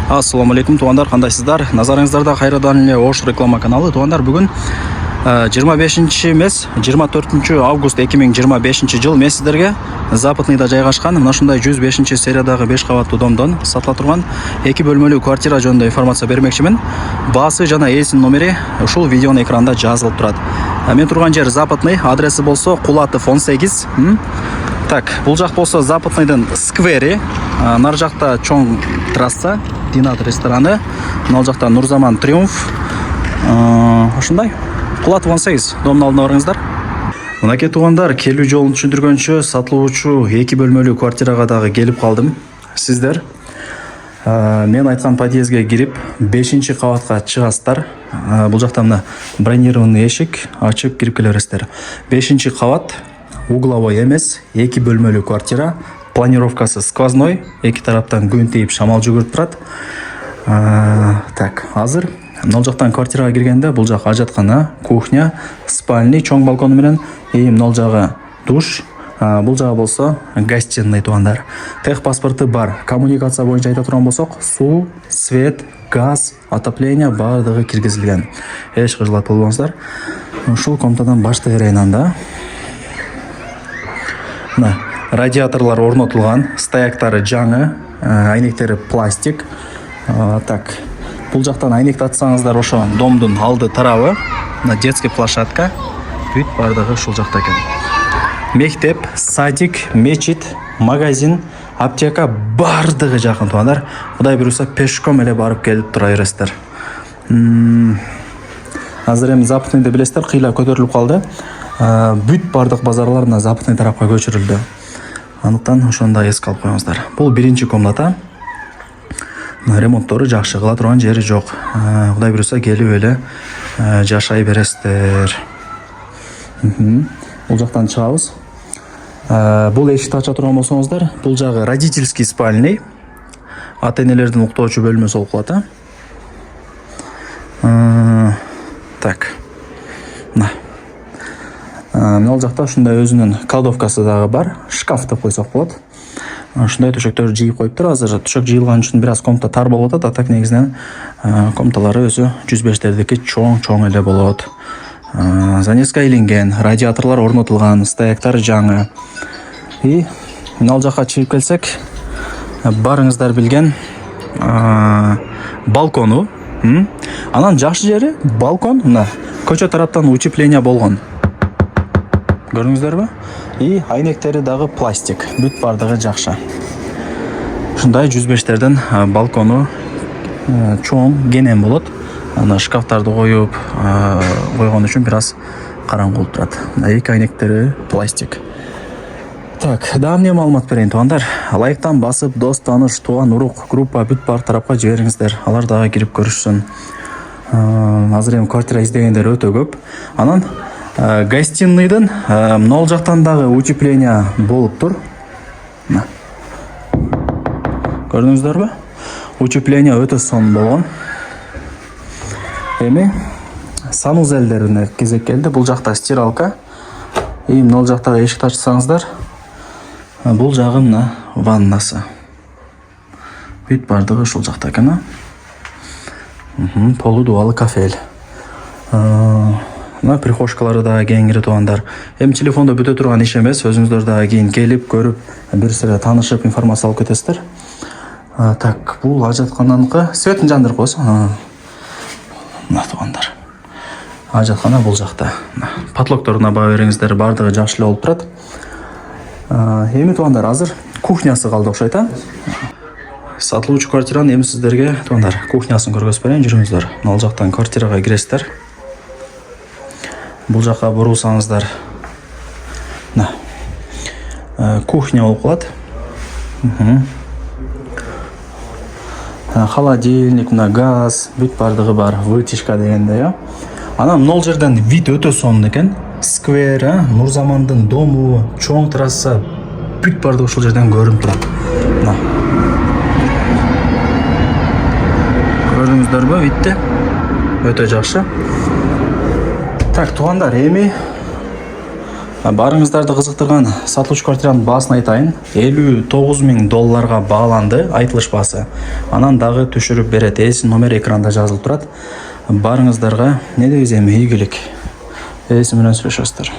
Ассаламу алейкум, туғандар, қандайсыздар? Назарыңыздарда қайрадан эле Ош реклама каналы. Туғандар, бүгін 25 емес, 24 август 2025 жыл мен сіздерге Западныйда жайгашкан мына ушундай 105 сериядагы 5 кабаттуу домдон сатыла турган 2 бөлмөлүү квартира жөнүндө информация бермекчимин. Баасы жана ээсинин номери ушул видеонун экранында жазылып турат. Мен турган жер Западный, адреси болсо Кулатов 18. Так, бул жак болсо Западныйдын сквери, нар жакта чоң трасса, Динат рестораны, мына жакта Нурзаман Триумф. Ушундай Кулатов 18 домдун алдына барыңыздар. Мынакей туугандар, келүү жолун түшүндүргөнчө сатылуучу 2 бөлмөлүү квартирага дагы келип калдым. Сиздер мен айткан подъездге кирип 5-кабатка чыгасыздар. Бул жакта мына бронированный эшик, ачып кирип келе бересиздер. 5-кабат, угловой эмес, 2 бөлмөлүү квартира. Планировкасы сквозной, эки тараптан күн тийип шамал жүгүрүп турат. Так, азыр мына жактан квартирага киргенде бул жак ажаткана, кухня, спальный, чоң балкону менен, мына жагы душ, бул жагы болсо гостиный туугандар. Тех паспорту бар. Коммуникация боюнча айта турган болсок, суу, свет, газ, отопление баардыгы киргизилген. Эч кыжылат болбоңуздар. Ушул комнатадан баштай берейин анда. Мына радиаторлар орнотулган, стояктары жаңы, айнектери пластик. Так, бул жактан айнекти атсаңыздар ошо домдун алды тарабы, мына детский площадка, бүт бардыгы ушул жакта экен. Мектеп, садик, мечит, магазин, аптека бардыгы жакын туугандар. Кудай буюрса пешком эле барып келип тура бересиздер. Азыр эми Западныйды билесиздер, кыйла көтөрүлүп калды. Бүт бардык базарлар мына Западный тарапка көчүрүлдү. Андыктан ошондой эске алып коюңуздар. Бул 1-чи комната. Ремонттору жакшы, кыла турган жери жок. Кудай буюрса келип эле жашай бересиздер. Бул жактан чыгабыз. Бул эшикти ача турган болсоңуздар, бул жагы родительский спальный. Ата-энелердин уктоочу бөлмөсү болуп калат. Так. Мына жакта ушундай өзүнүн кладовкасы дагы бар, шкаф деп койсок болот. Ушундай төшөктөр жыйып коюптур. Азыр төшөк жыйылган үчүн бир аз комната тар болуп атат, а так негизинен комнаталары өзү 105-тердики чоң эле болот. Занеска илинген, радиаторлор орнотулган, стояктар жаңы. И мына жакка чыгып келсек, барыңыздар билген балкону. Анан жакшы жери балкон, мына көчө тараптан утепление болгон. Көрдүңүздөрбү? И айнектери дагы пластик. Бүт бардыгы жакшы. Ушундай 105-терден балкону чоң, кенен болот. Ана шкафтарды коюп койгон үчүн бир аз караңгы болуп турат. Эки айнектери пластик. Так, дагы эмне маалымат берейин туугандар? Лайктан басып, дос, тааныш, тууган, урук, группа бүт бар тарапка жибериңиздер. Алар дагы кирип көрүшсүн. Азыр эми квартира издегендер өтө көп. Анан гостиныйдын мына жактан дагы утепление болуп тур. Көрдүңүздөрбү? Утепление өтө сонун болгон. Эми санузелдерине кезек келди. Бул жакта стиралка. Мына жактагы эшикти ачсаңыздар, бул жагы мына ваннасы. Бүт бардыгы ушул жакта экен. Полу дубалы кафель. Мына прихожкалары да кеңири туугандар. Эми телефондо бүтө турган иш эмес, өзүңүздөр дагы кийин келип көрүп, бир сыра таанышып, информация алып кетесиздер. Так, бул ажаткананыкы. Светін жандырып койсо. Мына туугандар. Ажаткана бул жакта. Потлокторуна баа бериңиздер, бардыгы жакшы эле болуп турат. Эми туугандар, азыр кухнясы калды окшойт, Сатылуучу квартиранын эми сиздерге туугандар кухнясын көргөзүп берейин, жүрүңүздөр. Мына жактан квартирага киресиздер. Бул жакка бурулсаңыздар, кухня болуп калат. Холодильник, газ, бүт бардыгы бар, вытяжка дегенде, Анан мына жерден вид өтө сонун экен. Сквер, Нурзамандын дому, чоң трасса, бүт бардыгы ушул жерден көрүнүп турат. Көрдүңүздөрбү, видти? Өтө жакшы. Так, туугандар, эми Барыңыздарды қызықтырған сатылушы квартираның басын айтайын. 59.000 долларға бағаланды айтылыш басы. Анан дагы түшүрүп берет. Эсин номер экранда жазылып турат. Барыңыздарға не дегизем ийгилик. Эси менен сүйлөшөсүздөр.